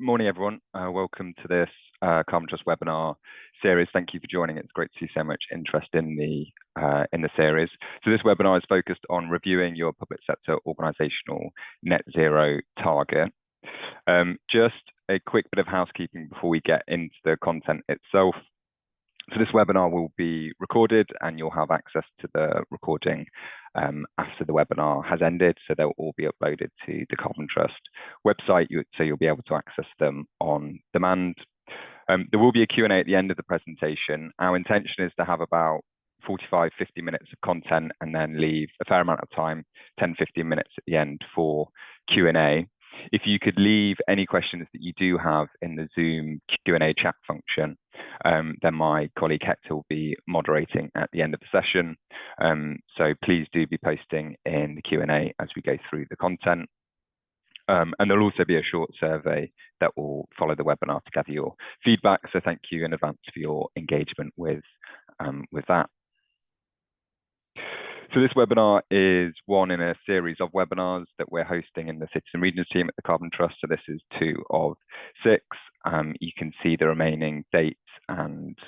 Morning, everyone. Welcome to this Carbon Trust webinar series. Thank you for joining. It's great to see so much interest in the series. So this webinar is focused on reviewing your public sector organisational net zero target. Just a quick bit of housekeeping before we get into the content itself. So this webinar will be recorded and you'll have access to the recording after the webinar has ended. So they'll all be uploaded to the Carbon Trust website, so you'll be able to access them on demand. There will be a Q&A at the end of the presentation. Our intention is to have about 45-50 minutes of content and then leave a fair amount of time, 10-15 minutes at the end for Q&A. If you could leave any questions that you do have in the Zoom Q&A chat function, then my colleague Hector will be moderating at the end of the session. So please do be posting in the Q&A as we go through the content. And there'll also be a short survey that will follow the webinar to gather your feedback. So thank you in advance for your engagement with that. So this webinar is one in a series of webinars that we're hosting in the Cities and Regions team at the Carbon Trust. So this is 2 of 6. You can see the remaining dates and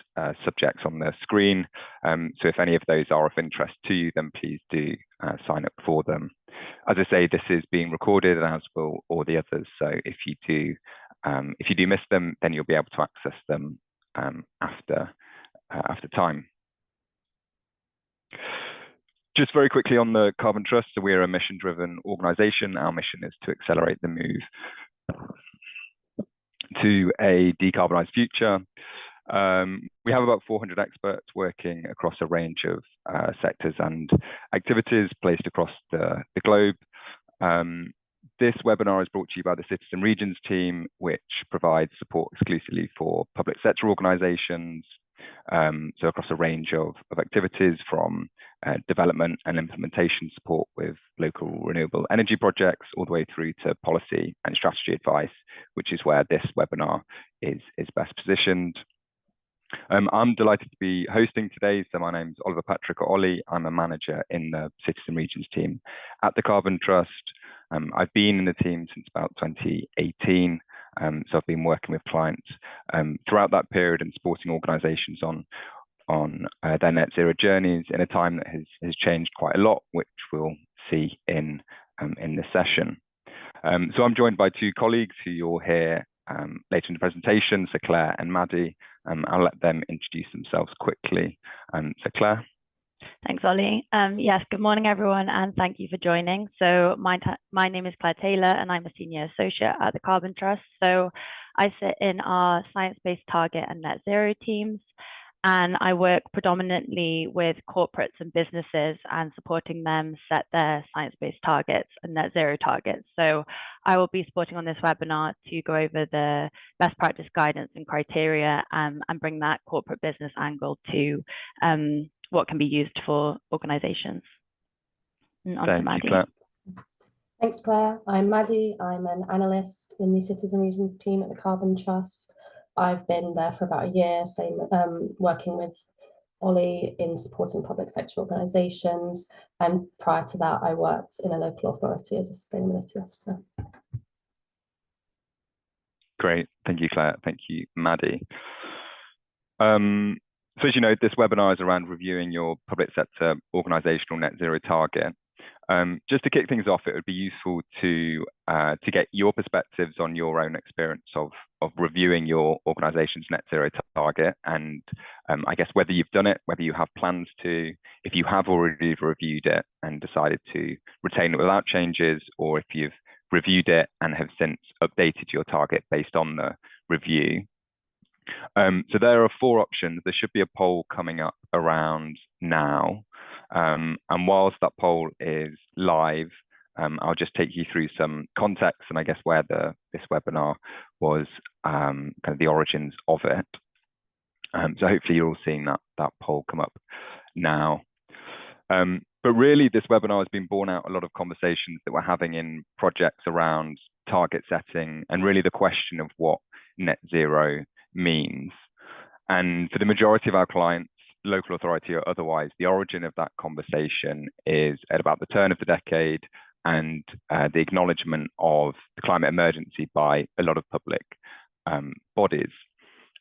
subjects on the screen. So if any of those are of interest to you, then please do sign up for them. As I say, this is being recorded, as will all the others. So if you do miss them, then you'll be able to access them after time. Just very quickly on the Carbon Trust, so we're a mission-driven organisation. Our mission is to accelerate the move to a decarbonised future. We have about 400 experts working across a range of sectors and activities placed across the globe. This webinar is brought to you by the Cities and Regions team, which provides support exclusively for public sector organisations. So across a range of activities from development and implementation support with local renewable energy projects all the way through to policy and strategy advice, which is where this webinar is best positioned. I'm delighted to be hosting today. So my name's Oliver Patrick, or Ollie. I'm a manager in the Cities and Regions team at the Carbon Trust. I've been in the team since about 2018. So I've been working with clients throughout that period and supporting organisations on their net zero journeys in a time that has changed quite a lot, which we'll see in this session. So I'm joined by 2 colleagues who you'll hear later in the presentation, so Claire and Maddie. I'll let them introduce themselves quickly. So Claire. Thanks, Ollie. Yes, good morning, everyone, and thank you for joining. So my name is Claire Taylor, and I'm a senior associate at the Carbon Trust. So I sit in our science-based target and net zero teams, and I work predominantly with corporates and businesses and supporting them set their science-based targets and net zero targets. So I will be supporting on this webinar to go over the best practice guidance and criteria and bring that corporate business angle to what can be used for organisations. Thank you, Claire. Thanks, Claire. I'm Maddie. I'm an analyst in the Cities and Regions team at the Carbon Trust. I've been there for about a year, working with Ollie in supporting public sector organisations. And prior to that, I worked in a local authority as a sustainability officer. Great. Thank you, Claire. Thank you, Maddie. So as you know, this webinar is around reviewing your public sector organisational net zero target. Just to kick things off, it would be useful to get your perspectives on your own experience of reviewing your organisation's net zero target, and I guess whether you've done it, whether you have plans to, if you have already reviewed it and decided to retain it without changes, or if you've reviewed it and have since updated your target based on the review. So there are 4 options. There should be a poll coming up around now. And whilst that poll is live, I'll just take you through some context and I guess where this webinar was, kind of the origins of it. So hopefully you're all seeing that poll come up now. But really, this webinar has been born out a lot of conversations that we're having in projects around target setting and really the question of what net zero means. And for the majority of our clients, local authority or otherwise, the origin of that conversation is at about the turn of the decade and the acknowledgement of the climate emergency by a lot of public bodies.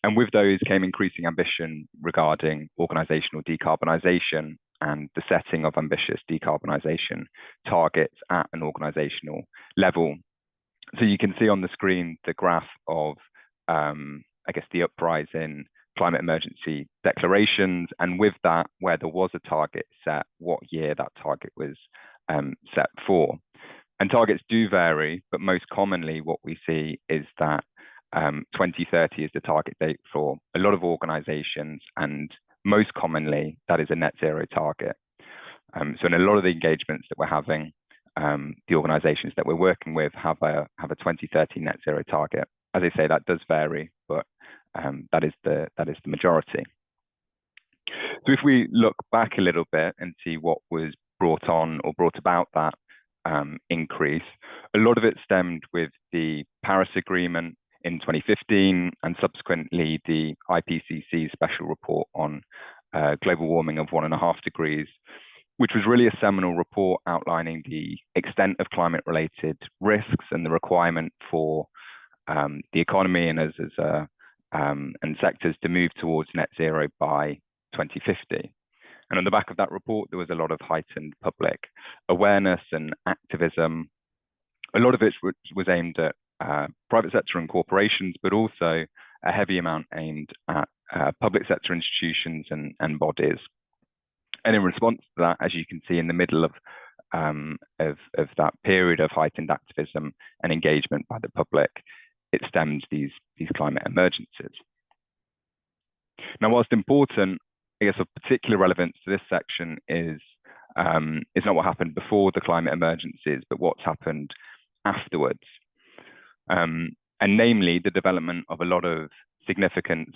And with those came increasing ambition regarding organisational decarbonisation and the setting of ambitious decarbonisation targets at an organisational level. So you can see on the screen the graph of, I guess, the uprise in climate emergency declarations, and with that, where there was a target set, what year that target was set for. And targets do vary, but most commonly what we see is that 2030 is the target date for a lot of organizations, and most commonly that is a net zero target. So in a lot of the engagements that we're having, the organizations that we're working with have a 2030 net zero target. As I say, that does vary, but that is the majority. So if we look back a little bit and see what was brought on or brought about that increase, a lot of it stemmed with the Paris Agreement in 2015 and subsequently the IPCC special report on global warming of 1.5 degrees, which was really a seminal report outlining the extent of climate-related risks and the requirement for the economy and and sectors to move towards net zero by 2050. And on the back of that report, there was a lot of heightened public awareness and activism. A lot of it was aimed at private sector and corporations, but also a heavy amount aimed at public sector institutions and bodies. And in response to that, as you can see in the middle of that period of heightened activism and engagement by the public, it stemmed these climate emergencies. Now, whilst important, I guess of particular relevance to this section is not what happened before the climate emergencies, but what's happened afterwards. And namely, the development of a lot of significant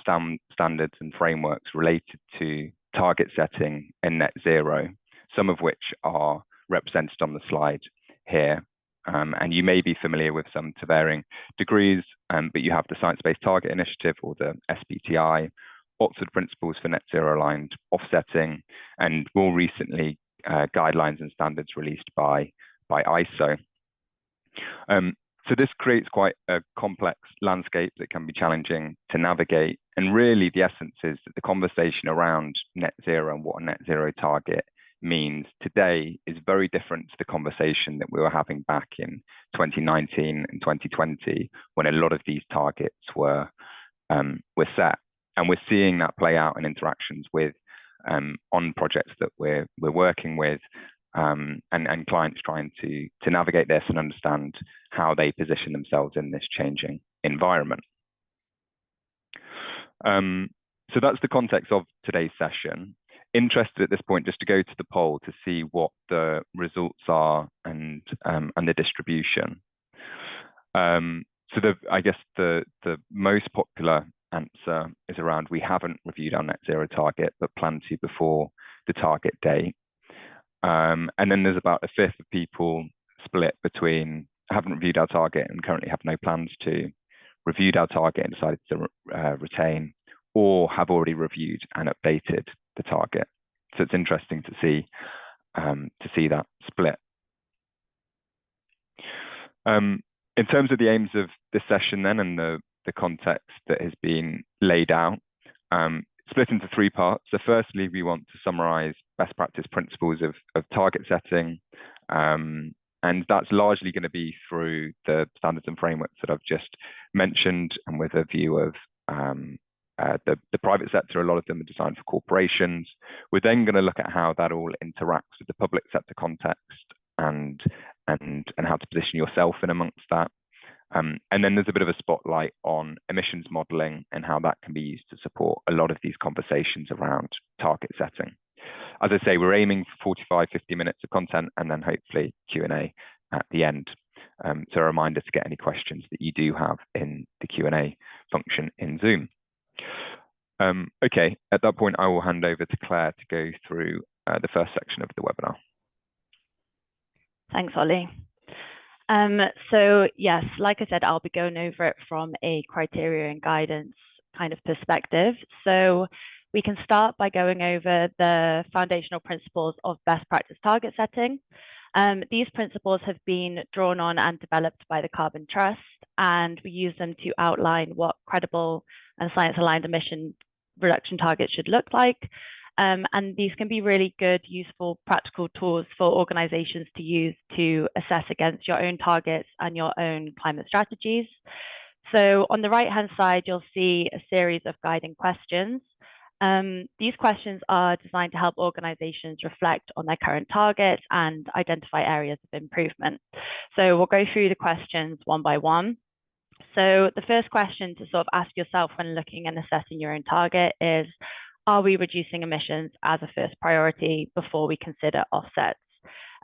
standards and frameworks related to target setting and net zero, some of which are represented on the slide here. And you may be familiar with some to varying degrees, but you have the Science-Based Target Initiative, or the SBTI, Oxford Principles for Net Zero Aligned Offsetting, and more recently, guidelines and standards released by ISO. So this creates quite a complex landscape that can be challenging to navigate. And really the essence is that the conversation around net zero and what a net zero target means today is very different to the conversation that we were having back in 2019 and 2020, when a lot of these targets were set. And we're seeing that play out in interactions with on projects that we're working with, and clients trying to navigate this and understand how they position themselves in this changing environment. So that's the context of today's session. Interested at this point just to go to the poll to see what the results are and the distribution. So I guess the most popular answer is around we haven't reviewed our net zero target, but plan to before the target date. And then there's about a fifth of people split between haven't reviewed our target and currently have no plans to, reviewed our target and decided to retain, or have already reviewed and updated the target. So it's interesting to see that split. In terms of the aims of this session then, and the context that has been laid out, split into three parts. So firstly, we want to summarize best practice principles of target setting. And that's largely going to be through the standards and frameworks that I've just mentioned, and with a view of the private sector. A lot of them are designed for corporations. We're then going to look at how that all interacts with the public sector context and how to position yourself in amongst that. And then there's a bit of a spotlight on emissions modeling and how that can be used to support a lot of these conversations around target setting. As I say, we're aiming for 45-50 minutes of content and then hopefully Q&A at the end. So a reminder to get any questions that you do have in the Q&A function in Zoom. Okay, at that point, I will hand over to Claire to go through the first section of the webinar. Thanks, Ollie. So yes, like I said, I'll be going over it from a criteria and guidance kind of perspective. So we can start by going over the foundational principles of best practice target setting. These principles have been drawn on and developed by the Carbon Trust, and we use them to outline what credible and science-aligned emission reduction targets should look like. And these can be really good, useful, practical tools for organizations to use to assess against your own targets and your own climate strategies. So on the right-hand side, you'll see a series of guiding questions. These questions are designed to help organizations reflect on their current targets and identify areas of improvement. So we'll go through the questions one by one. So the first question to sort of ask yourself when looking and assessing your own target is, are we reducing emissions as a first priority before we consider offsets?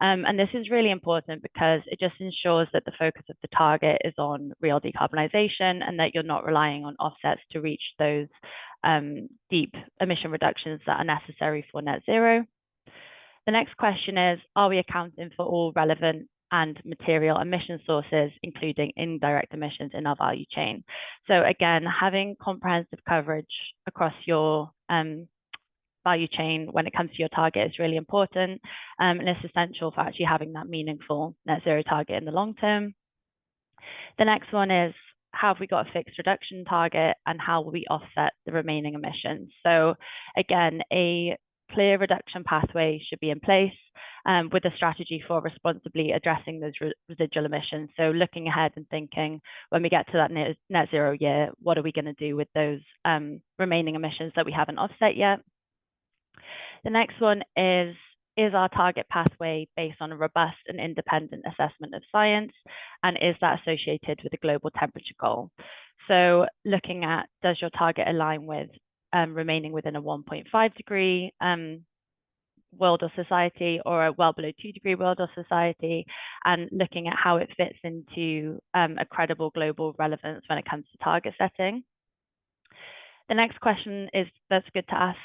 And this is really important because it just ensures that the focus of the target is on real decarbonisation and that you're not relying on offsets to reach those deep emission reductions that are necessary for net zero. The next question is, are we accounting for all relevant and material emission sources, including indirect emissions in our value chain? So again, having comprehensive coverage across your value chain when it comes to your target is really important, and it's essential for actually having that meaningful net zero target in the long term. The next one is, have we got a fixed reduction target and how will we offset the remaining emissions? So again, a clear reduction pathway should be in place with a strategy for responsibly addressing those residual emissions. So looking ahead and thinking, when we get to that net zero year, what are we going to do with those remaining emissions that we haven't offset yet? The next one is our target pathway based on a robust and independent assessment of science? And is that associated with a global temperature goal? So looking at, does your target align with remaining within a 1.5 degree world or society, or a well below 2 degree world or society, and looking at how it fits into a credible global relevance when it comes to target setting. The next question that's good to ask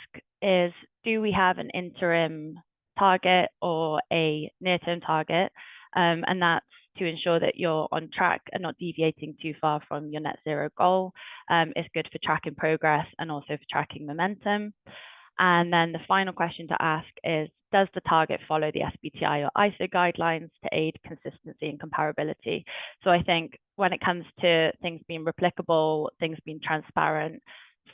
is, do we have an interim target or a near-term target? And that's to ensure that you're on track and not deviating too far from your net zero goal. It's good for tracking progress and also for tracking momentum. And then the final question to ask is, does the target follow the SBTi or ISO guidelines to aid consistency and comparability? So I think when it comes to things being replicable, things being transparent,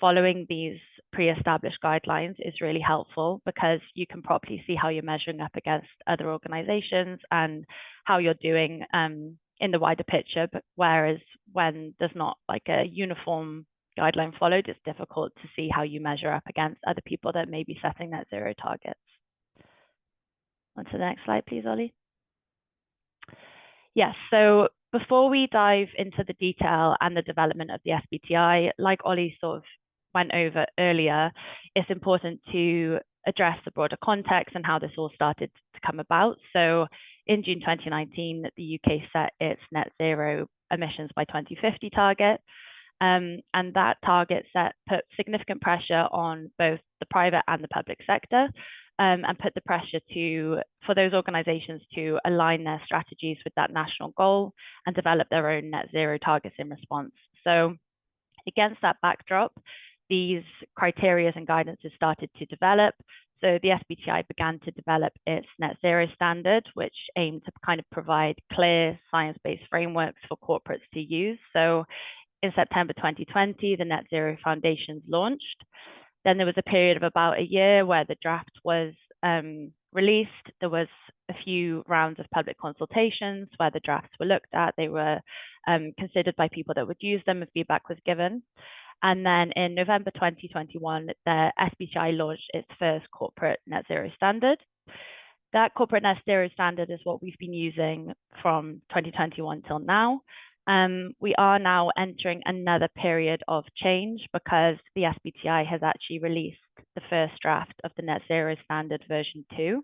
following these pre-established guidelines is really helpful because you can properly see how you're measuring up against other organizations and how you're doing in the wider picture. But whereas when there's not like a uniform guideline followed, it's difficult to see how you measure up against other people that may be setting net zero targets. On to the next slide, please, Ollie. Yes, so before we dive into the detail and the development of the SBTi, like Ollie sort of went over earlier, it's important to address the broader context and how this all started to come about. So in June 2019, the UK set its net zero emissions by 2050 target. And that target set put significant pressure on both the private and the public sector, and put the pressure for those organizations to align their strategies with that national goal and develop their own net zero targets in response. So against that backdrop, these criteria and guidances started to develop. So the SBTi began to develop its net zero standard, which aimed to kind of provide clear science-based frameworks for corporates to use. So in September 2020, the Net Zero Foundations launched. Then there was a period of about a year where the draft was released. There was a few rounds of public consultations where the drafts were looked at. They were considered by people that would use them and feedback was given. And then in November 2021, the SBTi launched its first corporate net zero standard. That corporate net zero standard is what we've been using from 2021 till now. We are now entering another period of change because the SBTi has actually released the first draft of the Net Zero Standard version 2.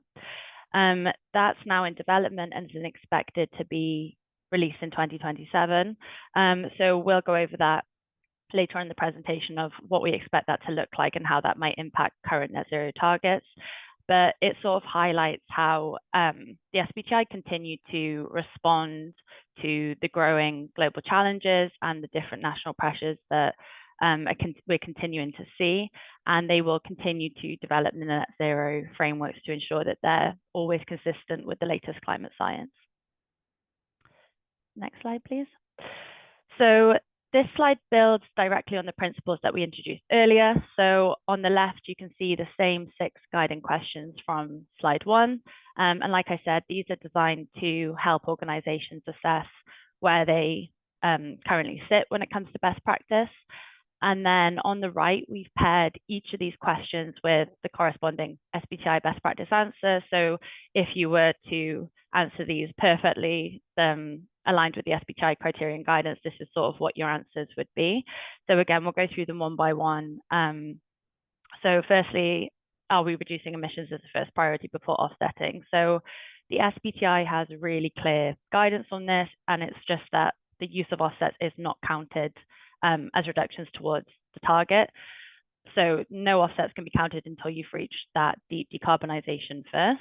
That's now in development and is expected to be released in 2027. So we'll go over that later in the presentation of what we expect that to look like and how that might impact current net zero targets. But it sort of highlights how the SBTi continued to respond to the growing global challenges and the different national pressures that we're continuing to see, and they will continue to develop the net zero frameworks to ensure that they're always consistent with the latest climate science. Next slide, please. So this slide builds directly on the principles that we introduced earlier. So on the left, you can see the same 6 guiding questions from slide 1. And like I said, these are designed to help organizations assess where they currently sit when it comes to best practice. And then on the right, we've paired each of these questions with the corresponding SBTi best practice answer. So if you were to answer these perfectly aligned with the SBTi criteria and guidance, this is sort of what your answers would be. So again, we'll go through them one by one. So firstly, are we reducing emissions as a first priority before offsetting? So the SBTi has really clear guidance on this, and it's just that the use of offsets is not counted as reductions towards the target. So no offsets can be counted until you've reached that deep decarbonisation first.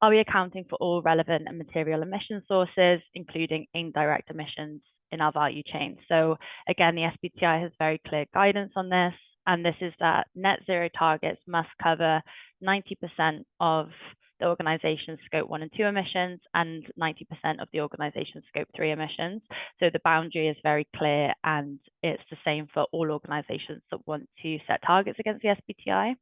Are we accounting for all relevant and material emission sources, including indirect emissions in our value chain? So again, the SBTi has very clear guidance on this, and this is that net zero targets must cover 90% of the organization's scope 1 and 2 emissions and 90% of the organization's scope 3 emissions. So the boundary is very clear, and it's the same for all organizations that want to set targets against the SBTi.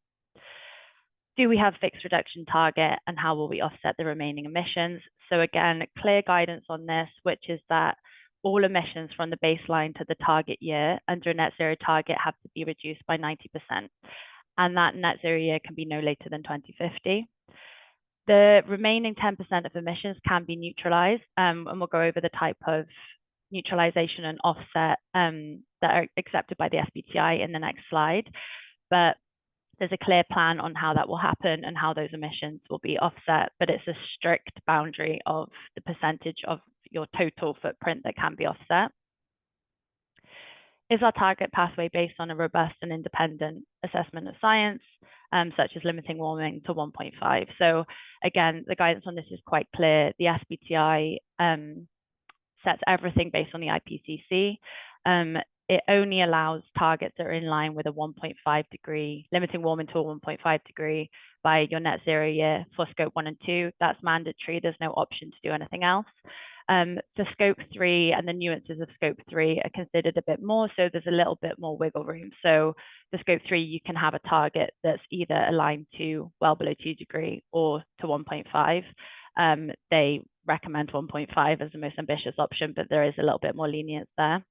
Do we have fixed reduction target, and how will we offset the remaining emissions? So again, clear guidance on this, which is that all emissions from the baseline to the target year under a net zero target have to be reduced by 90%. And that net zero year can be no later than 2050. The remaining 10% of emissions can be neutralized, and we'll go over the type of neutralization and offset that are accepted by the SBTi in the next slide. But there's a clear plan on how that will happen and how those emissions will be offset, but it's a strict boundary of the percentage of your total footprint that can be offset. Is our target pathway based on a robust and independent assessment of science, such as limiting warming to 1.5? So again, the guidance on this is quite clear. The SBTi sets everything based on the IPCC. It only allows targets that are in line with a 1.5 degree, limiting warming to a 1.5 degree by your net zero year for scope 1 and 2. That's mandatory. There's no option to do anything else. For scope 3 and the nuances of scope 3 are considered a bit more, so there's a little bit more wiggle room. So for scope 3, you can have a target that's either aligned to well below 2 degree or to 1.5. They recommend 1.5 as the most ambitious option, but there is a little bit more lenience there.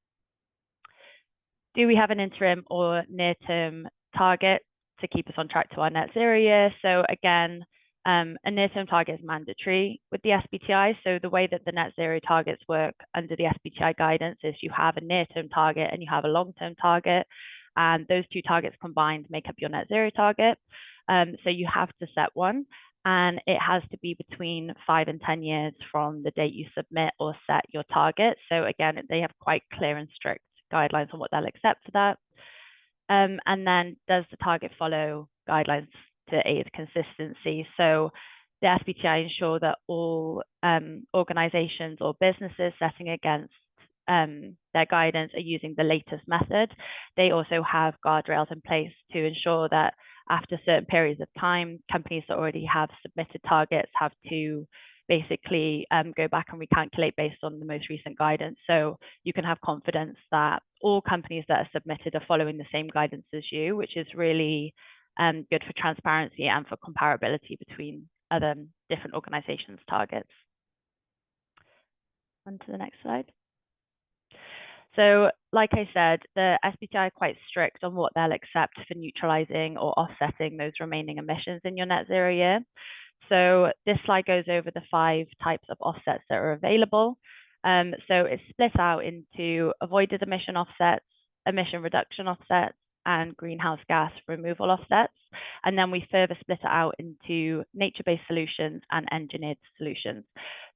Do we have an interim or near-term target to keep us on track to our net zero year? So again, a near-term target is mandatory with the SBTi. So the way that the net zero targets work under the SBTi guidance is you have a near-term target and you have a long-term target, and those two targets combined make up your net zero target. So you have to set one, and it has to be between 5 and 10 years from the date you submit or set your target. So again, they have quite clear and strict guidelines on what they'll accept for that. And then does the target follow guidelines to aid consistency? So the SBTi ensure that all organizations or businesses setting against their guidance are using the latest method. They also have guardrails in place to ensure that after certain periods of time, companies that already have submitted targets have to basically go back and recalculate based on the most recent guidance. So you can have confidence that all companies that are submitted are following the same guidance as you, which is really good for transparency and for comparability between other different organizations' targets. On to the next slide. So like I said, the SBTi are quite strict on what they'll accept for neutralizing or offsetting those remaining emissions in your net zero year. So this slide goes over the 5 types of offsets that are available. So it's split out into avoided emission offsets, emission reduction offsets, and greenhouse gas removal offsets. And then we further split it out into nature-based solutions and engineered solutions.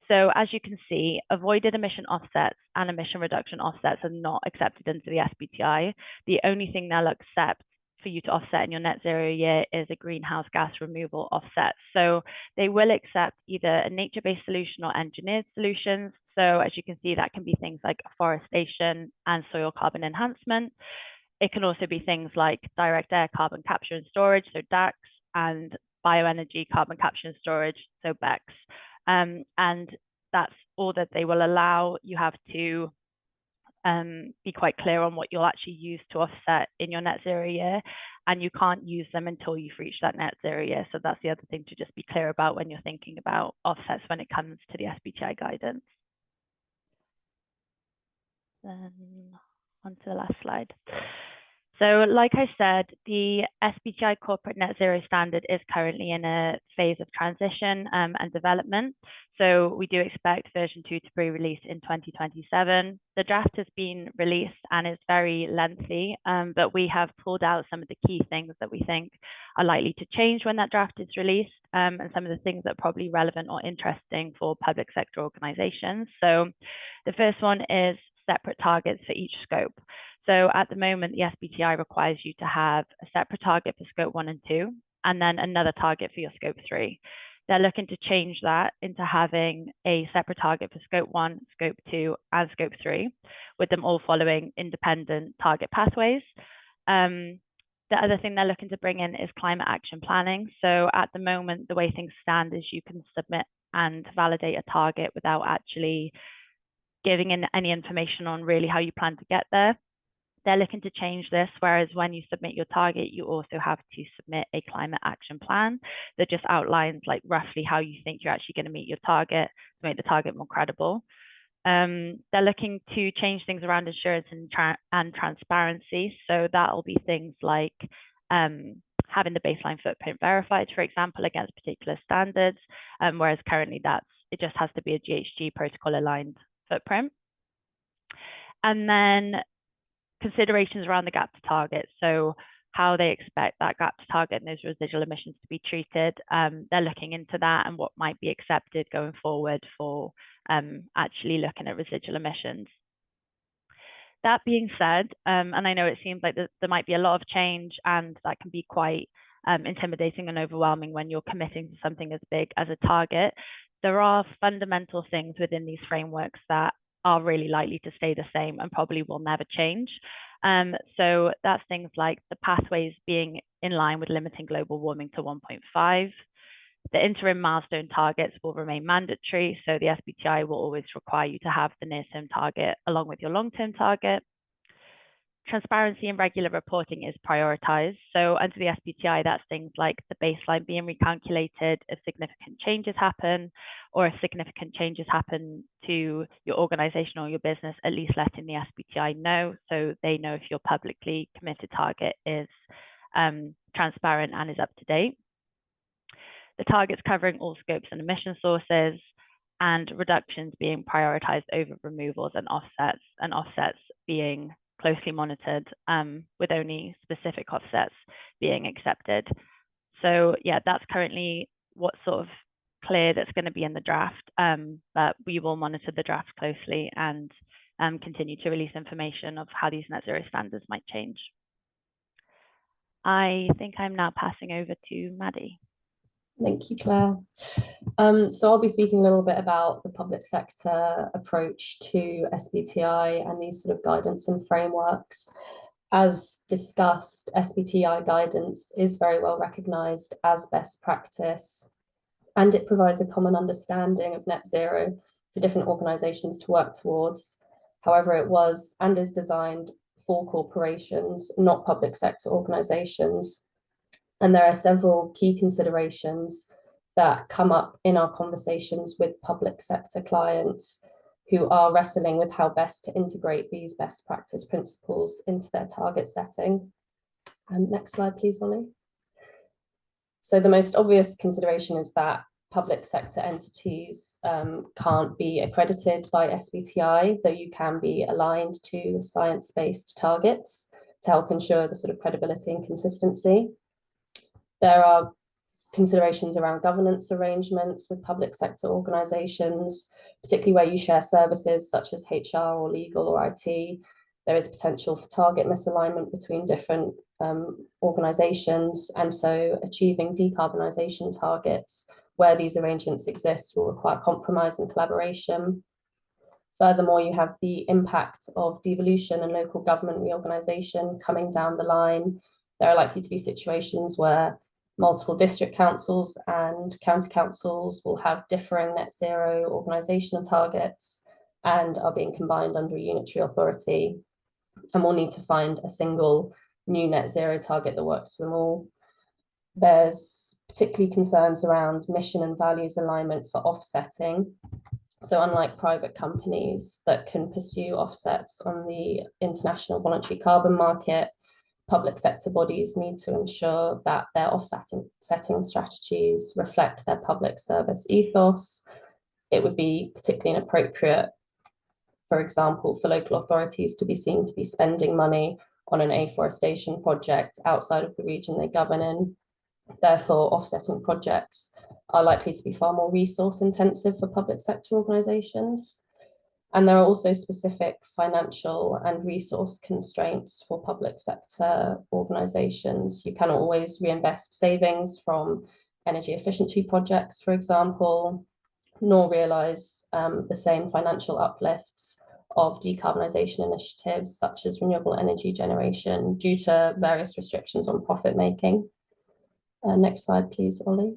So as you can see, avoided emission offsets and emission reduction offsets are not accepted into the SBTi. The only thing they'll accept for you to offset in your net zero year is a greenhouse gas removal offset. So they will accept either a nature-based solution or engineered solutions. So as you can see, that can be things like afforestation and soil carbon enhancement. It can also be things like direct air carbon capture and storage, so DACs, and bioenergy carbon capture and storage, so BECCS. And that's all that they will allow. You have to be quite clear on what you'll actually use to offset in your net zero year, and you can't use them until you've reached that net zero year. So that's the other thing to just be clear about when you're thinking about offsets when it comes to the SBTi guidance. Then on to the last slide. So like I said, the SBTi corporate net zero standard is currently in a phase of transition and development. So we do expect version 2 to be released in 2027. The draft has been released and is very lengthy, but we have pulled out some of the key things that we think are likely to change when that draft is released, and some of the things that are probably relevant or interesting for public sector organizations. So the first one is separate targets for each scope. So at the moment, the SBTi requires you to have a separate target for scope 1 and 2, and then another target for your scope 3. They're looking to change that into having a separate target for scope 1, scope 2, and scope 3, with them all following independent target pathways. The other thing they're looking to bring in is climate action planning. So at the moment, the way things stand is you can submit and validate a target without actually giving in any information on really how you plan to get there. They're looking to change this, whereas when you submit your target, you also have to submit a climate action plan that just outlines like roughly how you think you're actually going to meet your target to make the target more credible. They're looking to change things around assurance and transparency. So that'll be things like having the baseline footprint verified, for example, against particular standards, whereas currently it just has to be a GHG protocol aligned footprint. And then considerations around the gap to target. So how they expect that gap to target and those residual emissions to be treated. They're looking into that and what might be accepted going forward for actually looking at residual emissions. That being said, and I know it seems like there might be a lot of change, and that can be quite intimidating and overwhelming when you're committing to something as big as a target. There are fundamental things within these frameworks that are really likely to stay the same and probably will never change. So that's things like the pathways being in line with limiting global warming to 1.5. The interim milestone targets will remain mandatory. So the SBTi will always require you to have the near-term target along with your long-term target. Transparency and regular reporting is prioritized. So under the SBTi, that's things like the baseline being recalculated if significant changes happen, or if significant changes happen to your organization or your business, at least letting the SBTi know so they know if your publicly committed target is transparent and is up to date. The targets covering all scopes and emission sources, and reductions being prioritized over removals and offsets being closely monitored, with only specific offsets being accepted. So yeah, that's currently what's sort of clear that's going to be in the draft, but we will monitor the draft closely and continue to release information of how these net zero standards might change. I think I'm now passing over to Maddie. Thank you, Claire. So I'll be speaking a little bit about the public sector approach to SBTi and these sort of guidance and frameworks. As discussed, SBTi guidance is very well recognised as best practice, and it provides a common understanding of net zero for different organisations to work towards. However, it was and is designed for corporations, not public sector organisations. And there are several key considerations that come up in our conversations with public sector clients who are wrestling with how best to integrate these best practice principles into their target setting. Next slide, please, Ollie. So the most obvious consideration is that public sector entities can't be accredited by SBTi, though you can be aligned to science-based targets to help ensure the sort of credibility and consistency. There are considerations around governance arrangements with public sector organisations, particularly where you share services such as HR or legal or IT. There is potential for target misalignment between different organisations, and so achieving decarbonisation targets where these arrangements exist will require compromise and collaboration. Furthermore, you have the impact of devolution and local government reorganisation coming down the line. There are likely to be situations where multiple district councils and county councils will have differing net zero organisational targets and are being combined under a unitary authority, and we'll need to find a single new net zero target that works for them all. There's particularly concerns around mission and values alignment for offsetting. So unlike private companies that can pursue offsets on the international voluntary carbon market, public sector bodies need to ensure that their offsetting strategies reflect their public service ethos. It would be particularly inappropriate, for example, for local authorities to be seen to be spending money on an afforestation project outside of the region they govern in. Therefore, offsetting projects are likely to be far more resource intensive for public sector organisations. And there are also specific financial and resource constraints for public sector organisations. You cannot always reinvest savings from energy efficiency projects, for example, nor realise the same financial uplifts of decarbonisation initiatives such as renewable energy generation due to various restrictions on profit making. Next slide, please, Ollie.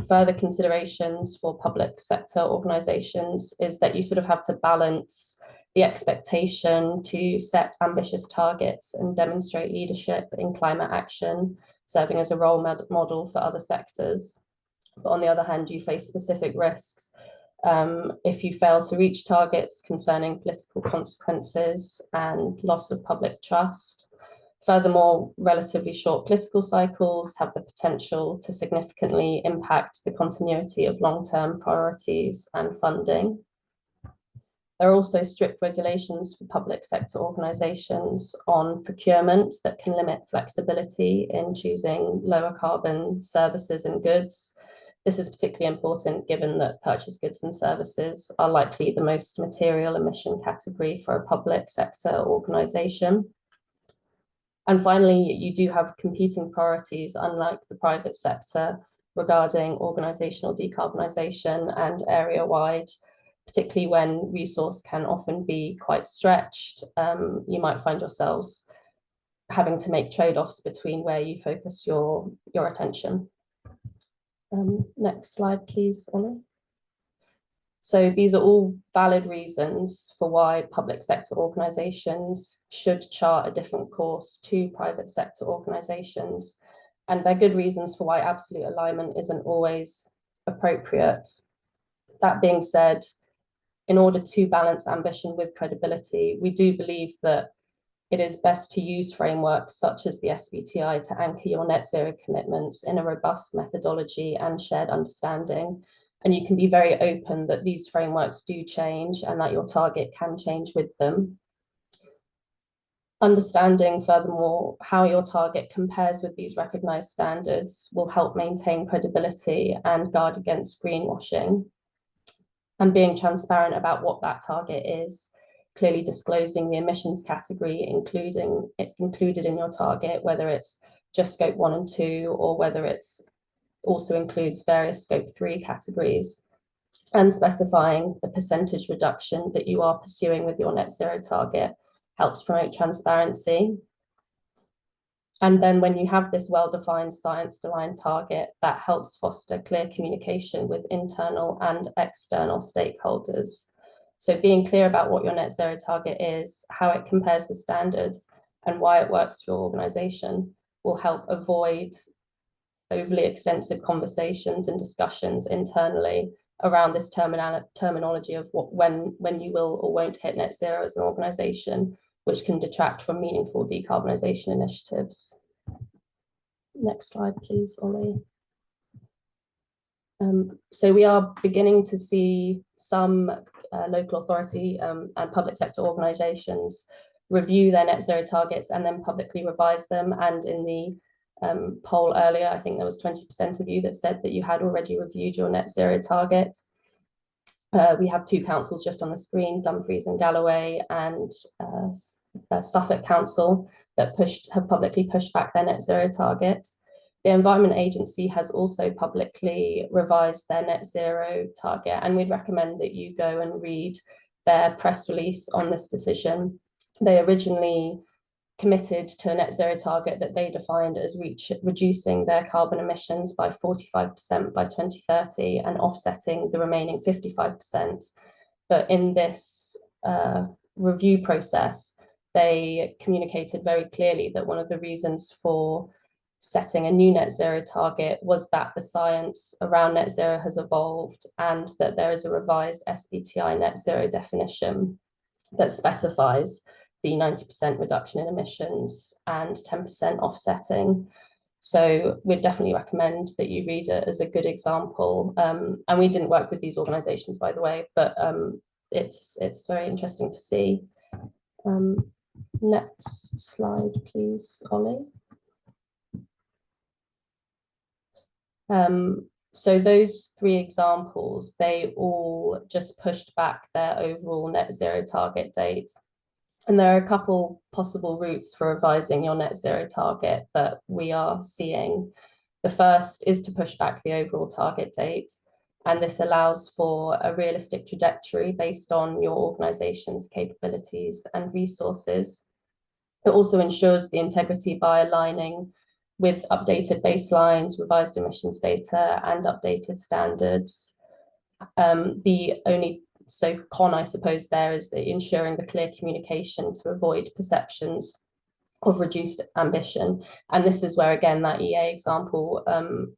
Further considerations for public sector organisations is that you sort of have to balance the expectation to set ambitious targets and demonstrate leadership in climate action, serving as a role model for other sectors. But on the other hand, you face specific risks if you fail to reach targets concerning political consequences and loss of public trust. Furthermore, relatively short political cycles have the potential to significantly impact the continuity of long-term priorities and funding. There are also strict regulations for public sector organisations on procurement that can limit flexibility in choosing lower carbon services and goods. This is particularly important given that purchased goods and services are likely the most material emission category for a public sector organisation. And finally, you do have competing priorities, unlike the private sector, regarding organisational decarbonisation and area-wide, particularly when resource can often be quite stretched. You might find yourselves having to make trade-offs between where you focus your attention. Next slide, please, Ollie. So these are all valid reasons for why public sector organisations should chart a different course to private sector organisations. And they're good reasons for why absolute alignment isn't always appropriate. That being said, in order to balance ambition with credibility, we do believe that it is best to use frameworks such as the SBTI to anchor your net zero commitments in a robust methodology and shared understanding. And you can be very open that these frameworks do change and that your target can change with them. Understanding, furthermore, how your target compares with these recognised standards will help maintain credibility and guard against greenwashing. And being transparent about what that target is, clearly disclosing the emissions category included in your target, whether it's just scope 1 and 2 or whether it's also includes various scope 3 categories, and specifying the percentage reduction that you are pursuing with your net zero target helps promote transparency. And then when you have this well-defined science-aligned target, that helps foster clear communication with internal and external stakeholders. So being clear about what your net zero target is, how it compares with standards, and why it works for your organisation will help avoid overly extensive conversations and discussions internally around this terminology of when you will or won't hit net zero as an organisation, which can detract from meaningful decarbonisation initiatives. Next slide, please, Ollie. So we are beginning to see some local authority and public sector organisations review their net zero targets and then publicly revise them. And in the poll earlier, I think there was 20% of you that said that you had already reviewed your net zero target. We have 2 councils just on the screen, Dumfries and Galloway, and Suffolk Council that have publicly pushed back their net zero target. The Environment Agency has also publicly revised their net zero target, and we'd recommend that you go and read their press release on this decision. They originally committed to a net zero target that they defined as reducing their carbon emissions by 45% by 2030 and offsetting the remaining 55%. But in this review process, they communicated very clearly that one of the reasons for setting a new net zero target was that the science around net zero has evolved and that there is a revised SBTi net zero definition that specifies the 90% reduction in emissions and 10% offsetting. So we'd definitely recommend that you read it as a good example. And we didn't work with these organisations, by the way, but it's very interesting to see. Next slide, please, Ollie. So those three examples, they all just pushed back their overall net zero target date. And there are a couple possible routes for revising your net zero target that we are seeing. The first is to push back the overall target date. And this allows for a realistic trajectory based on your organization's capabilities and resources. It also ensures the integrity by aligning with updated baselines, revised emissions data, and updated standards. The only con, I suppose, there is the ensuring the clear communication to avoid perceptions of reduced ambition. And this is where, again, that EA example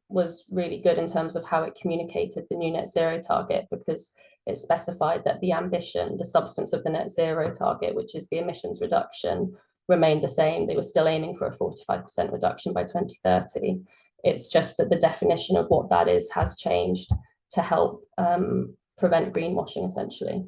was really good in terms of how it communicated the new net zero target, because it specified that the ambition, the substance of the net zero target, which is the emissions reduction, remained the same. They were still aiming for a 45% reduction by 2030. It's just that the definition of what that is has changed to help prevent greenwashing, essentially.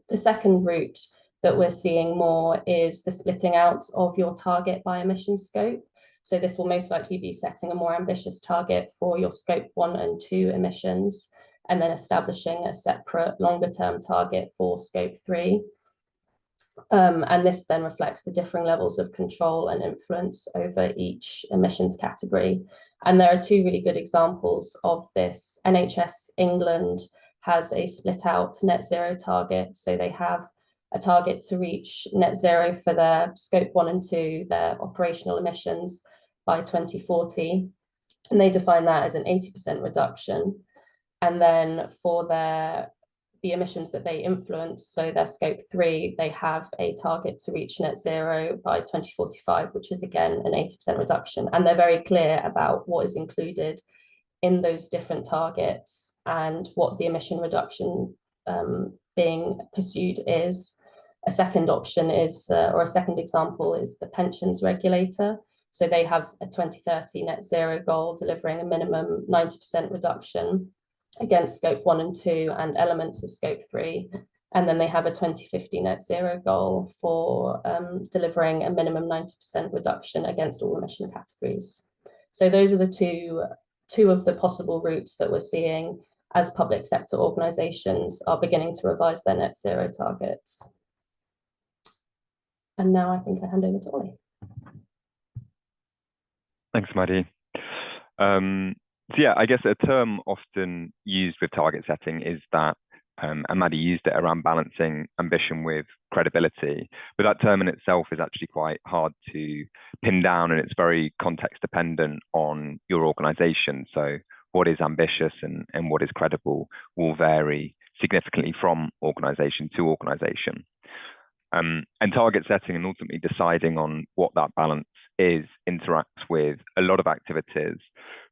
The second route that we're seeing more is the splitting out of your target by emission scope. So this will most likely be setting a more ambitious target for your scope 1 and 2 emissions, and then establishing a separate longer term target for scope 3. And this then reflects the differing levels of control and influence over each emissions category. And there are two really good examples of this. NHS England has a split out net zero target. So they have a target to reach net zero for their scope 1 and 2, their operational emissions, by 2040. And they define that as an 80% reduction. And then for the emissions that they influence, so their scope 3, they have a target to reach net zero by 2045, which is again an 80% reduction. And they're very clear about what is included in those different targets and what the emission reduction being pursued is. A second option is, or a second example is the pensions regulator. So they have a 2030 net zero goal, delivering a minimum 90% reduction against scope 1 and 2 and elements of scope 3. And then they have a 2050 net zero goal for delivering a minimum 90% reduction against all emission categories. So those are the two of the possible routes that we're seeing as public sector organisations are beginning to revise their net zero targets. And now I think I hand over to Ollie. Thanks, Maddie. So yeah, I guess a term often used with target setting is that, and Maddie used it around balancing ambition with credibility, but that term in itself is actually quite hard to pin down, and it's very context dependent on your organisation. So what is ambitious and what is credible will vary significantly from organisation to organisation. And target setting and ultimately deciding on what that balance is interacts with a lot of activities.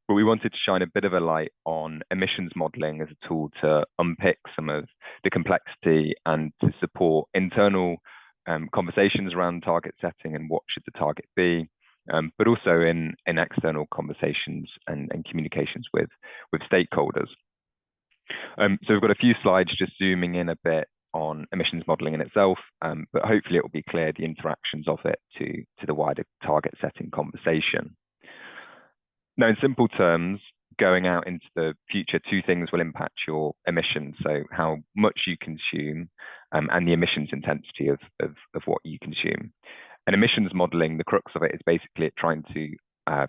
But we wanted to shine a bit of a light on emissions modelling as a tool to unpick some of the complexity and to support internal conversations around target setting and what should the target be, but also in external conversations and communications with stakeholders. So we've got a few slides just zooming in a bit on emissions modelling in itself, but hopefully it will be clear the interactions of it to the wider target setting conversation. Now, in simple terms, going out into the future, two things will impact your emissions. So how much you consume and the emissions intensity of what you consume. And emissions modelling, the crux of it is basically trying to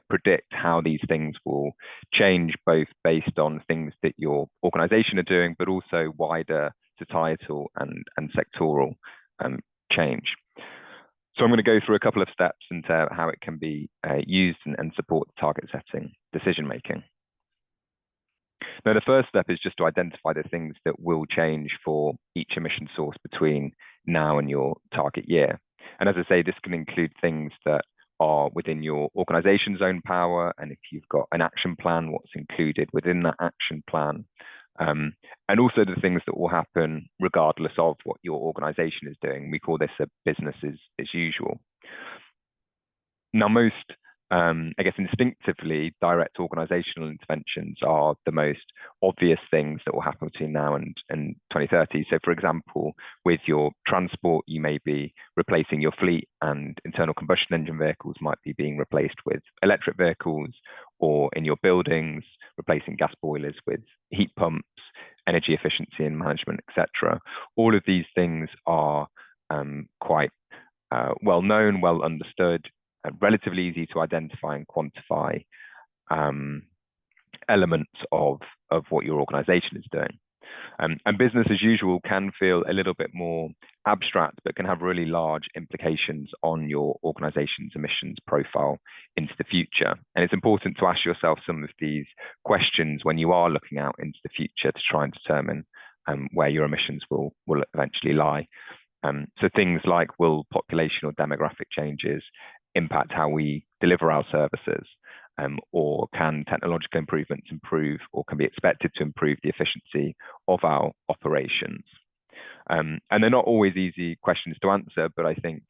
predict how these things will change, both based on things that your organization are doing, but also wider societal and sectoral change. So I'm going to go through a couple of steps into how it can be used and support target setting decision making. Now, the first step is just to identify the things that will change for each emission source between now and your target year. And as I say, this can include things that are within your organization's own power, and if you've got an action plan, what's included within that action plan, and also the things that will happen regardless of what your organization is doing. We call this a business as usual. Now, most, I guess instinctively, direct organizational interventions are the most obvious things that will happen between now and 2030. So for example, with your transport, you may be replacing your fleet, and internal combustion engine vehicles might be being replaced with electric vehicles, or in your buildings, replacing gas boilers with heat pumps, energy efficiency and management, etc. All of these things are quite well known, well understood, relatively easy to identify and quantify elements of what your organization is doing. And business as usual can feel a little bit more abstract, but can have really large implications on your organization's emissions profile into the future. And it's important to ask yourself some of these questions when you are looking out into the future to try and determine where your emissions will eventually lie. So things like, will population or demographic changes impact how we deliver our services? Or can technological improvements improve, or can be expected to improve, the efficiency of our operations? And they're not always easy questions to answer, but I think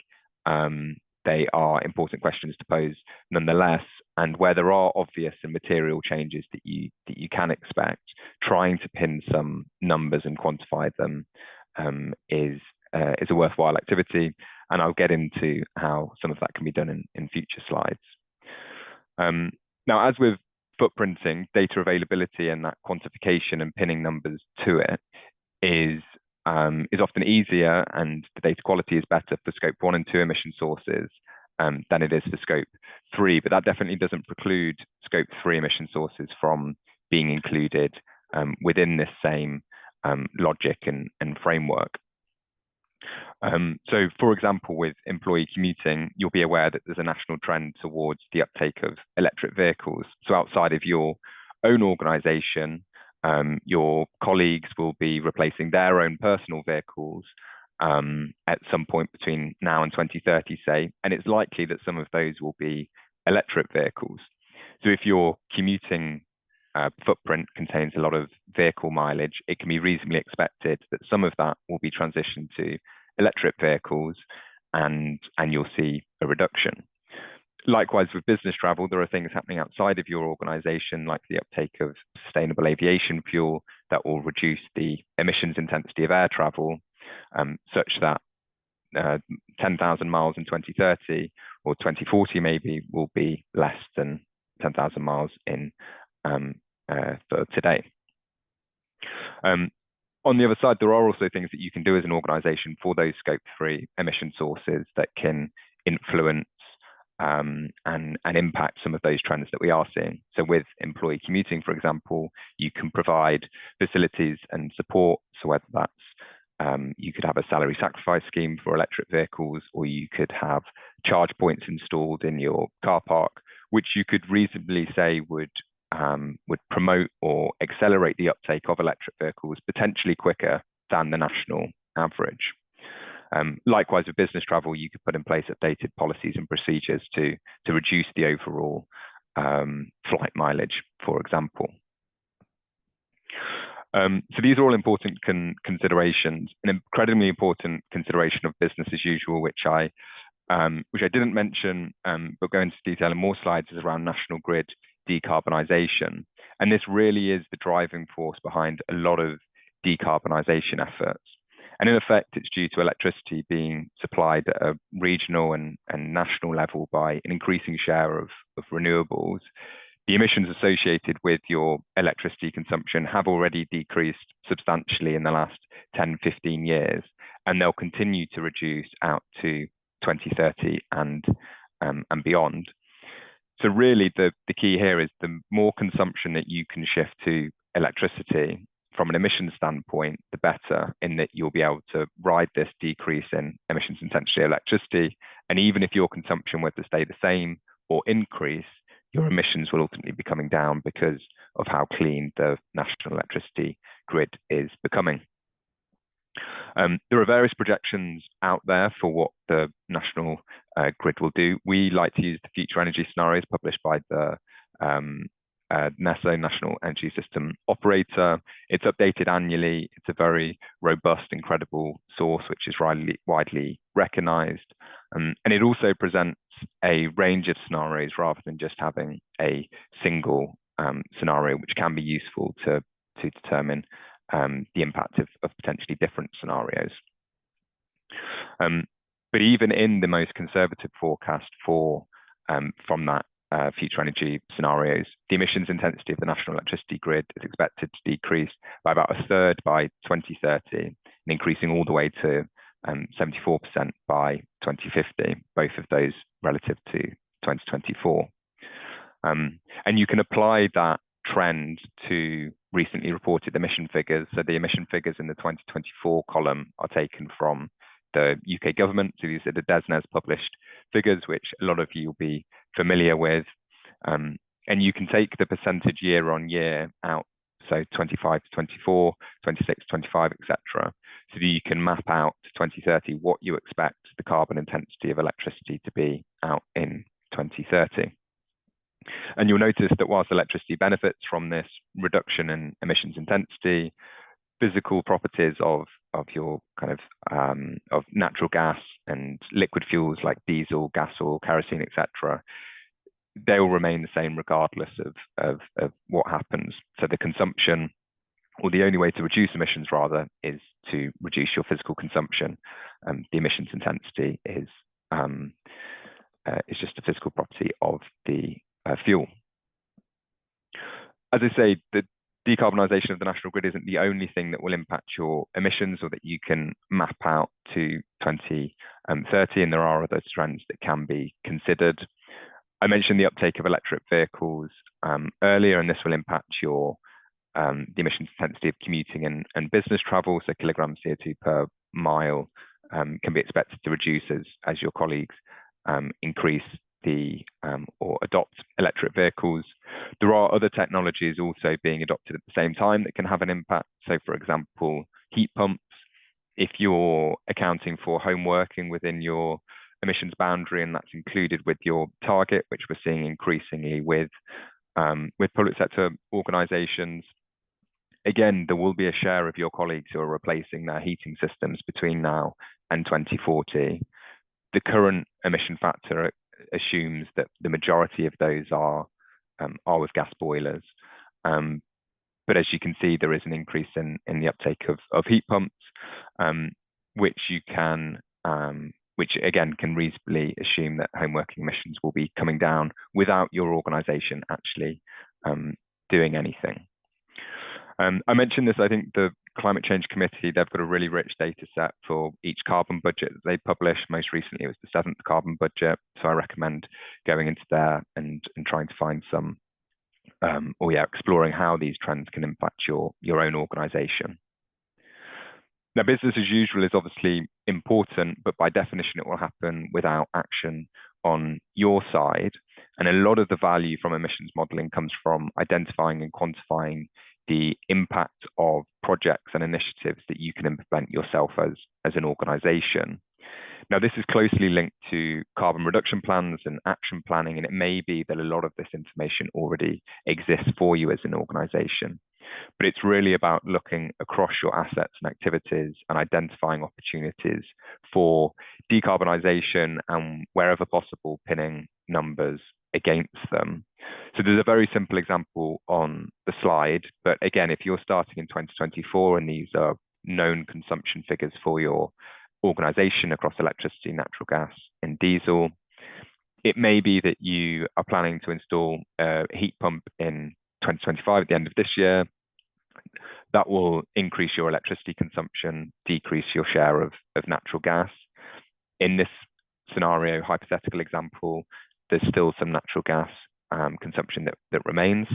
they are important questions to pose nonetheless. And where there are obvious and material changes that you can expect, trying to pin some numbers and quantify them is a worthwhile activity. And I'll get into how some of that can be done in future slides. Now, as with footprinting, data availability and that quantification and pinning numbers to it is often easier, and the data quality is better for scope 1 and 2 emission sources than it is for scope 3. But that definitely doesn't preclude scope 3 emission sources from being included within this same logic and framework. So, for example, with employee commuting, you'll be aware that there's a national trend towards the uptake of electric vehicles. So outside of your own organization, your colleagues will be replacing their own personal vehicles at some point between now and 2030, say, and it's likely that some of those will be electric vehicles. So if your commuting footprint contains a lot of vehicle mileage, it can be reasonably expected that some of that will be transitioned to electric vehicles, and you'll see a reduction. Likewise, with business travel, there are things happening outside of your organization, like the uptake of sustainable aviation fuel that will reduce the emissions intensity of air travel, such that 10,000 miles in 2030 or 2040 maybe will be less than 10,000 miles in for today. On the other side, there are also things that you can do as an organization for those scope 3 emission sources that can influence and impact some of those trends that we are seeing. So with employee commuting, for example, you can provide facilities and support. So whether that's you could have a salary sacrifice scheme for electric vehicles, or you could have charge points installed in your car park, which you could reasonably say would promote or accelerate the uptake of electric vehicles potentially quicker than the national average. Likewise, with business travel, you could put in place updated policies and procedures to reduce the overall flight mileage, for example. So these are all important considerations. An incredibly important consideration of business as usual, which I didn't mention, but go into detail in more slides, is around national grid decarbonisation. And this really is the driving force behind a lot of decarbonisation efforts. And in effect, it's due to electricity being supplied at a regional and national level by an increasing share of renewables. The emissions associated with your electricity consumption have already decreased substantially in the last 10, 15 years, and they'll continue to reduce out to 2030 and beyond. So really the key here is the more consumption that you can shift to electricity from an emissions standpoint, the better, in that you'll be able to ride this decrease in emissions intensity of electricity. And even if your consumption were to stay the same or increase, your emissions will ultimately be coming down because of how clean the national electricity grid is becoming. There are various projections out there for what the national grid will do. We like to use the future energy scenarios published by the NESO, National Energy System Operator. It's updated annually. It's a very robust and credible source, which is widely recognized. And it also presents a range of scenarios rather than just having a single scenario, which can be useful to determine the impact of potentially different scenarios. But even in the most conservative forecast from that future energy scenarios, the emissions intensity of the national electricity grid is expected to decrease by about a third by 2030, and increasing all the way to 74% by 2050, both of those relative to 2024. And you can apply that trend to recently reported emission figures. So the emission figures in the 2024 column are taken from the UK government. So these are the DESNZ published figures, which a lot of you will be familiar with. And you can take the percentage year on year out, so 25 to 24, 26 to 25, etc. So that you can map out to 2030 what you expect the carbon intensity of electricity to be out in 2030. And you'll notice that whilst electricity benefits from this reduction in emissions intensity, physical properties of your kind of natural gas and liquid fuels like diesel, gas oil, kerosene, etc., they will remain the same regardless of what happens. So the consumption, or the only way to reduce emissions rather, is to reduce your physical consumption. The emissions intensity is just a physical property of the fuel. As I say, the decarbonisation of the national grid isn't the only thing that will impact your emissions or that you can map out to 2030, and there are other trends that can be considered. I mentioned the uptake of electric vehicles earlier, and this will impact your the emissions intensity of commuting and business travel. So kilograms CO2 per mile can be expected to reduce as your colleagues increase or adopt electric vehicles. There are other technologies also being adopted at the same time that can have an impact. So for example, heat pumps. If you're accounting for home working within your emissions boundary, and that's included with your target, which we're seeing increasingly with public sector organisations, again, there will be a share of your colleagues who are replacing their heating systems between now and 2040. The current emission factor assumes that the majority of those are with gas boilers. But as you can see, there is an increase in the uptake of heat pumps, which again can reasonably assume that home working emissions will be coming down without your organisation actually doing anything. I mentioned this, I think the Climate Change Committee, they've got a really rich data set for each carbon budget that they publish. Most recently, it was the 7th carbon budget. So I recommend going into there and trying to find some, exploring how these trends can impact your own organisation. Now, business as usual is obviously important, but by definition, it will happen without action on your side. And a lot of the value from emissions modelling comes from identifying and quantifying the impact of projects and initiatives that you can implement yourself as an organisation. Now, this is closely linked to carbon reduction plans and action planning, and it may be that a lot of this information already exists for you as an organisation. But it's really about looking across your assets and activities and identifying opportunities for decarbonisation and, wherever possible, pinning numbers against them. So there's a very simple example on the slide, but again, if you're starting in 2024 and these are known consumption figures for your organisation across electricity, natural gas and diesel, it may be that you are planning to install a heat pump in 2025 at the end of this year. That will increase your electricity consumption, decrease your share of natural gas. In this scenario, hypothetical example, there's still some natural gas consumption that remains.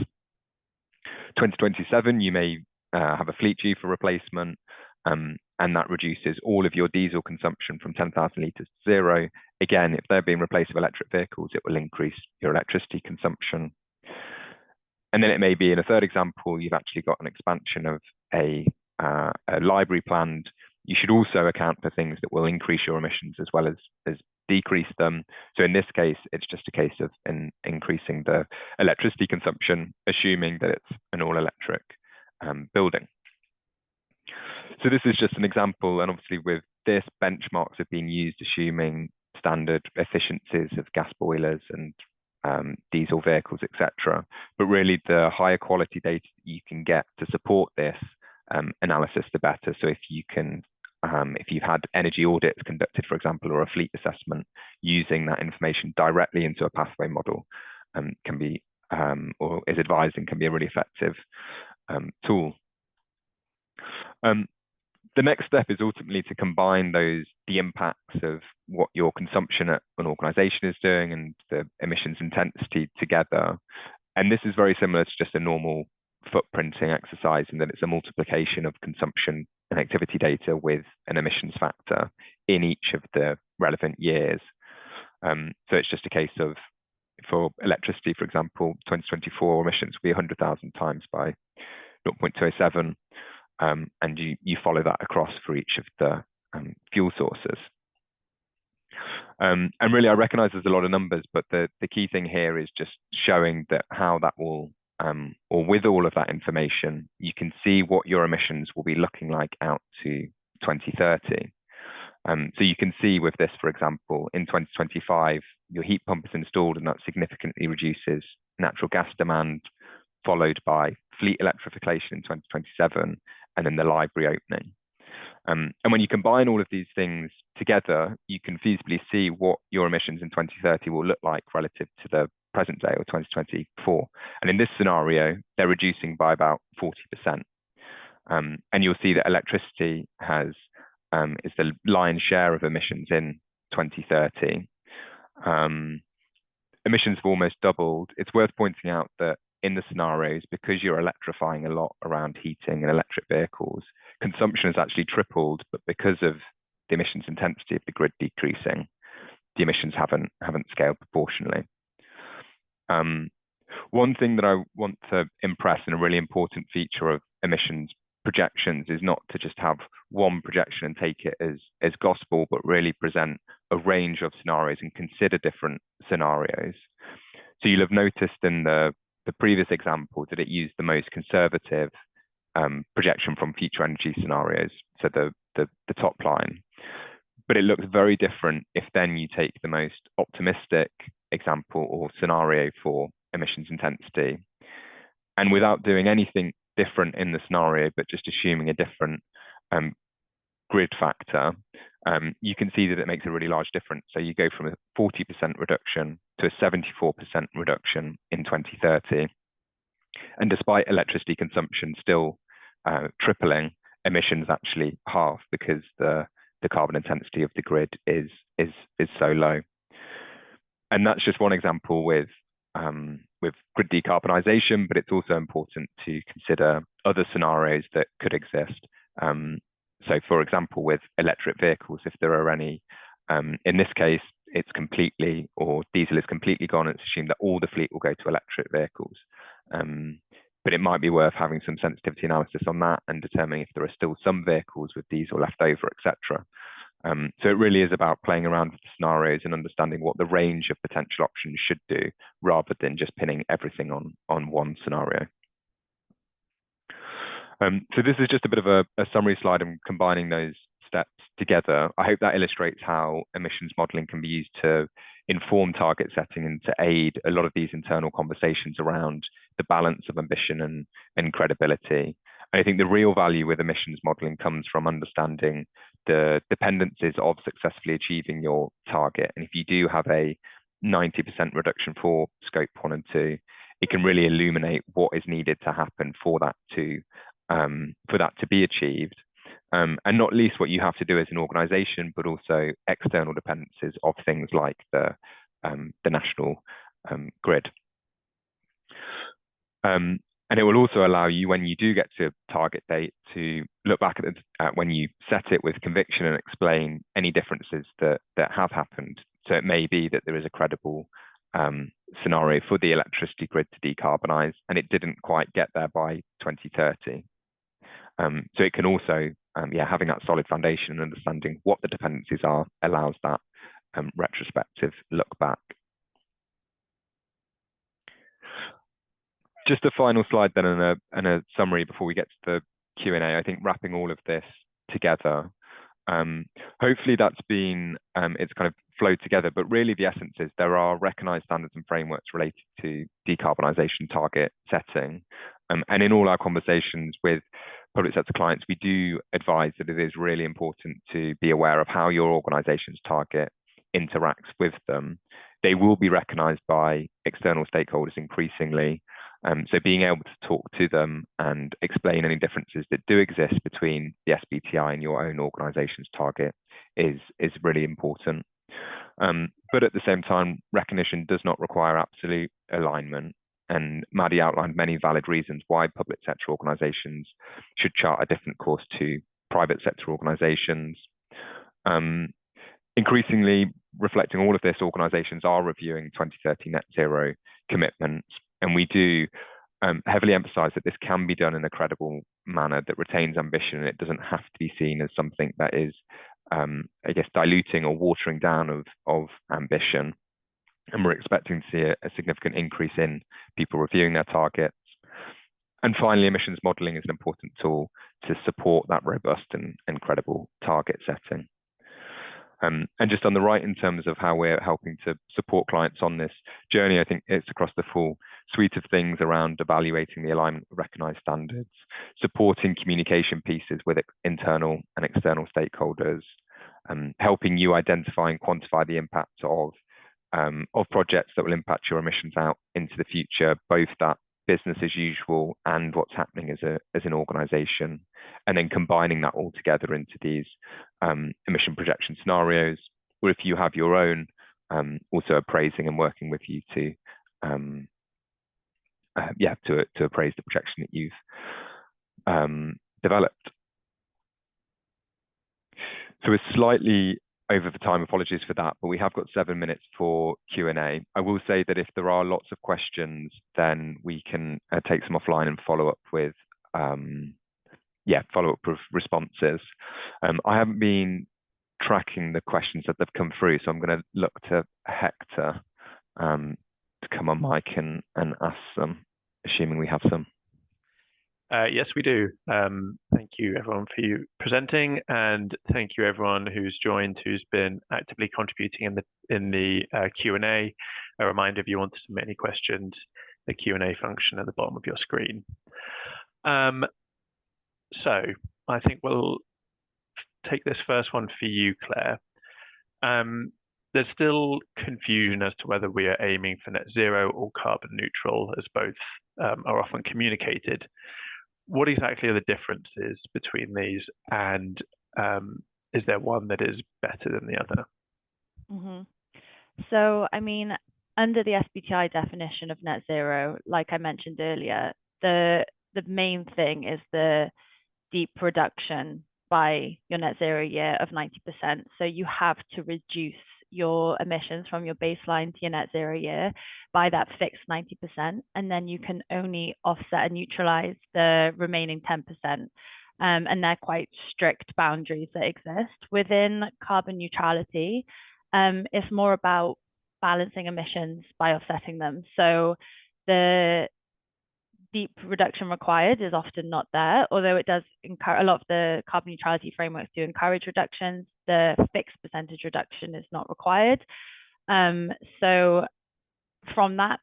2027, you may have a fleet due for replacement, and that reduces all of your diesel consumption from 10,000 litres to 0. Again, if they're being replaced with electric vehicles, it will increase your electricity consumption. And then it may be, in a third example, you've actually got an expansion of a library planned. You should also account for things that will increase your emissions as well as decrease them. So in this case, it's just a case of increasing the electricity consumption, assuming that it's an all-electric building. So this is just an example, and obviously with this, benchmarks have been used assuming standard efficiencies of gas boilers and diesel vehicles, etc. But really, the higher quality data that you can get to support this analysis, the better. So if you can, if you've had energy audits conducted, for example, or a fleet assessment, using that information directly into a pathway model can be, or is advised and can be a really effective tool. The next step is ultimately to combine the impacts of what your consumption at an organization is doing and the emissions intensity together. And this is very similar to just a normal footprinting exercise in that it's a multiplication of consumption and activity data with an emissions factor in each of the relevant years. So it's just a case of, for electricity, for example, 2024 emissions will be 100,000 times by 0.207. And you follow that across for each of the fuel sources. And really, I recognize there's a lot of numbers, but the key thing here is just showing that how that will, or with all of that information, you can see what your emissions will be looking like out to 2030. So you can see with this, for example, in 2025, your heat pump is installed and that significantly reduces natural gas demand, followed by fleet electrification in 2027, and then the library opening. And when you combine all of these things together, you can feasibly see what your emissions in 2030 will look like relative to the present day, or 2024. And in this scenario, they're reducing by about 40%. And you'll see that electricity is the lion's share of emissions in 2030. Emissions have almost doubled. It's worth pointing out that in the scenarios, because you're electrifying a lot around heating and electric vehicles, consumption has actually tripled, but because of the emissions intensity of the grid decreasing, the emissions haven't scaled proportionally. One thing that I want to impress, and a really important feature of emissions projections, is not to just have one projection and take it as gospel, but really present a range of scenarios and consider different scenarios. So you'll have noticed in the previous example that it used the most conservative projection from future energy scenarios, so the top line. But it looks very different if then you take the most optimistic example or scenario for emissions intensity. And without doing anything different in the scenario, but just assuming a different grid factor, you can see that it makes a really large difference. So you go from a 40% reduction to a 74% reduction in 2030. And despite electricity consumption still tripling, emissions actually half because the carbon intensity of the grid is so low. And that's just one example with grid decarbonisation, but it's also important to consider other scenarios that could exist. So for example, with electric vehicles, if there are any, in this case, it's completely, or diesel is completely gone, it's assumed that all the fleet will go to electric vehicles. But it might be worth having some sensitivity analysis on that and determining if there are still some vehicles with diesel left over, etc. So it really is about playing around with the scenarios and understanding what the range of potential options should do, rather than just pinning everything on one scenario. So this is just a bit of a summary slide and combining those steps together. I hope that illustrates how emissions modelling can be used to inform target setting and to aid a lot of these internal conversations around the balance of ambition and credibility. And I think the real value with emissions modelling comes from understanding the dependencies of successfully achieving your target. And if you do have a 90% reduction for scope 1 and 2, it can really illuminate what is needed to happen for that to be achieved. And not least what you have to do as an organisation, but also external dependencies of things like the national grid. And it will also allow you, when you do get to target date, to look back at when you set it with conviction and explain any differences that have happened. So it may be that there is a credible scenario for the electricity grid to decarbonise, and it didn't quite get there by 2030. So it can also, having that solid foundation and understanding what the dependencies are allows that retrospective look back. Just a final slide then and a summary before we get to the Q&A. I think wrapping all of this together, hopefully that's been, it's kind of flowed together, but really the essence is there are recognised standards and frameworks related to decarbonisation target setting. And in all our conversations with public sector clients, we do advise that it is really important to be aware of how your organisation's target interacts with them. They will be recognised by external stakeholders increasingly. So being able to talk to them and explain any differences that do exist between the SBTI and your own organisation's target is really important. But at the same time, recognition does not require absolute alignment. And Maddie outlined many valid reasons why public sector organisations should chart a different course to private sector organisations. Increasingly, reflecting all of this, organisations are reviewing 2030 net zero commitments. And we do heavily emphasize that this can be done in a credible manner that retains ambition, and it doesn't have to be seen as something that is, I guess, diluting or watering down of ambition. And we're expecting to see a significant increase in people reviewing their targets. And finally, emissions modelling is an important tool to support that robust and credible target setting. And just on the right, in terms of how we're helping to support clients on this journey, I think it's across the full suite of things around evaluating the alignment of recognised standards, supporting communication pieces with internal and external stakeholders, helping you identify and quantify the impact of projects that will impact your emissions out into the future, both that business as usual and what's happening as an organisation, and then combining that all together into these emission projection scenarios, or if you have your own, also appraising and working with you to appraise the projection that you've developed. So we're slightly over the time, apologies for that, but we have got 7 minutes for Q&A. I will say that if there are lots of questions, then we can take some offline and follow up with responses. I haven't been tracking the questions that have come through, so I'm going to look to Hector to come on mic and ask them, assuming we have some. Yes, we do. Thank you, everyone, for you presenting, and thank you, everyone who's joined, who's been actively contributing in the Q&A. A reminder, if you want to submit any questions, the Q&A function at the bottom of your screen. So I think we'll take this first one for you, Claire. There's still confusion as to whether we are aiming for net zero or carbon neutral, as both are often communicated. What exactly are the differences between these, and is there one that is better than the other? Mm-hmm. So, I mean, under the SBTI definition of net zero, like I mentioned earlier, the main thing is the deep reduction by your net zero year of 90%. So you have to reduce your emissions from your baseline to your net zero year by that fixed 90%, and then you can only offset and neutralize the remaining 10%. And they're quite strict boundaries that exist. Within carbon neutrality, it's more about balancing emissions by offsetting them. So the deep reduction required is often not there, although it does encourage, a lot of the carbon neutrality frameworks do encourage reductions. The fixed percentage reduction is not required. So from that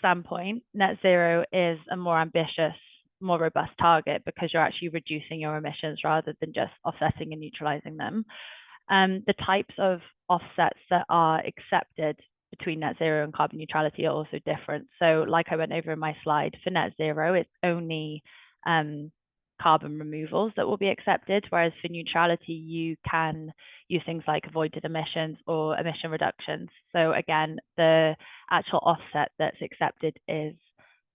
standpoint, net zero is a more ambitious, more robust target because you're actually reducing your emissions rather than just offsetting and neutralizing them. The types of offsets that are accepted between net zero and carbon neutrality are also different. So like I went over in my slide, for net zero, it's only carbon removals that will be accepted, whereas for neutrality, you can use things like avoided emissions or emission reductions. So again, the actual offset that's accepted is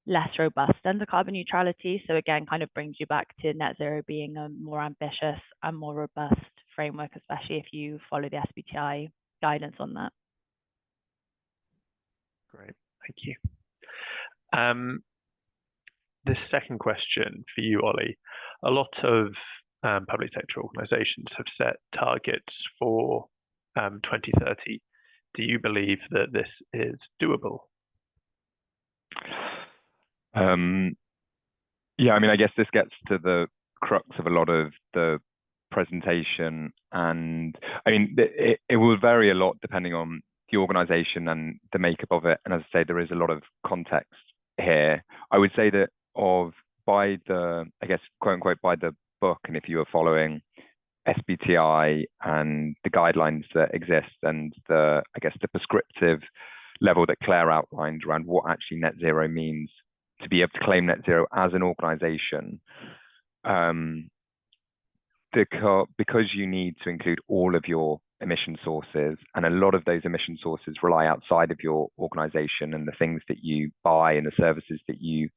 less robust under carbon neutrality. So again, kind of brings you back to net zero being a more ambitious and more robust framework, especially if you follow the SBTi guidance on that. Great, thank you. This second question for you, Ollie. A lot of public sector organisations have set targets for 2030. Do you believe that this is doable? Yeah, I mean, I guess this gets to the crux of a lot of the presentation, and I mean, it will vary a lot depending on the organisation and the makeup of it. And as I say, there is a lot of context here. I would say that by the, I guess, quote unquote, by the book, and if you are following SBTi and the guidelines that exist and the, I guess, the prescriptive level that Claire outlined around what actually net zero means to be able to claim net zero as an organization, because you need to include all of your emission sources, and a lot of those emission sources rely outside of your organization and the things that you buy and the services that you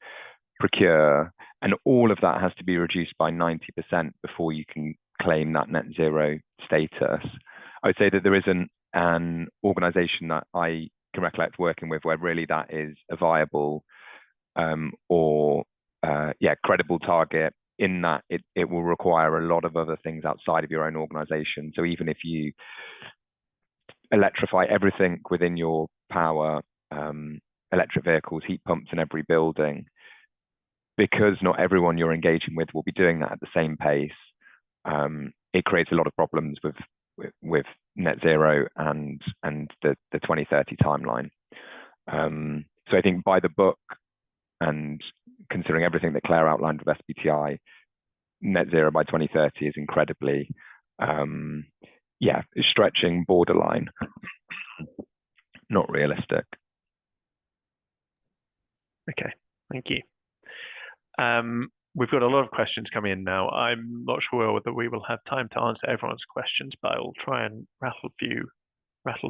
procure, and all of that has to be reduced by 90% before you can claim that net zero status. I would say that there isn't an organization that I can recollect working with where really that is a viable or credible target, in that it will require a lot of other things outside of your own organization. So even if you electrify everything within your power, electric vehicles, heat pumps in every building, because not everyone you're engaging with will be doing that at the same pace, it creates a lot of problems with net zero and the 2030 timeline. So I think by the book, and considering everything that Claire outlined with SBTi, net zero by 2030 is incredibly, stretching, borderline, not realistic. Okay, thank you. We've got a lot of questions coming in now. I'm not sure whether we will have time to answer everyone's questions, but I'll try and rattle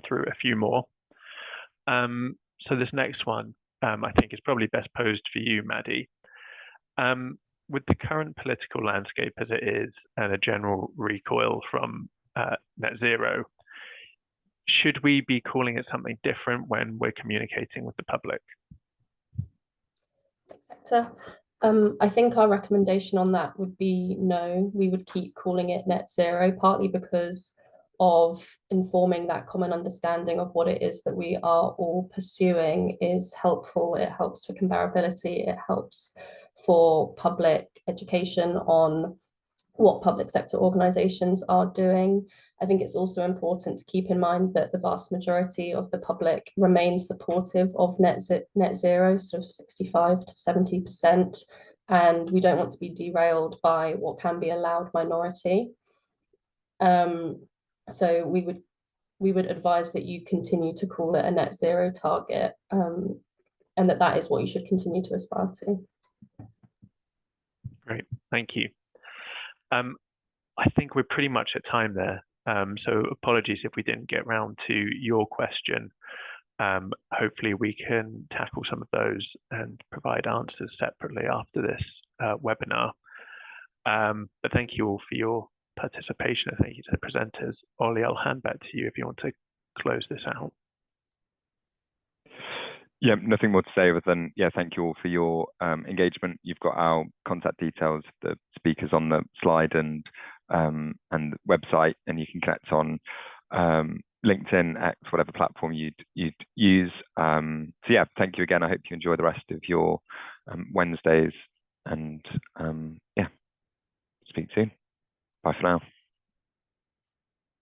through a few more. So this next one, I think is probably best posed for you, Maddie. With the current political landscape as it is and a general recoil from net zero, should we be calling it something different when we're communicating with the public? I think our recommendation on that would be no, we would keep calling it net zero, partly because of informing that common understanding of what it is that we are all pursuing is helpful. It helps for comparability, it helps for public education on what public sector organisations are doing. I think it's also important to keep in mind that the vast majority of the public remains supportive of net zero, sort of 65 to 70%, and we don't want to be derailed by what can be a loud minority. So we would advise that you continue to call it a net zero target, and that is what you should continue to aspire to. Great, thank you. I think we're pretty much at time there. So apologies if we didn't get round to your question. Hopefully we can tackle some of those and provide answers separately after this webinar. But thank you all for your participation, and thank you to the presenters. Ollie, I'll hand back to you if you want to close this out. Yeah, nothing more to say other than, thank you all for your engagement. You've got our contact details, the speakers on the slide, and the website, and you can connect on LinkedIn, X, whatever platform you'd use. So thank you again. I hope you enjoy the rest of your Wednesdays, and speak soon. Bye for now.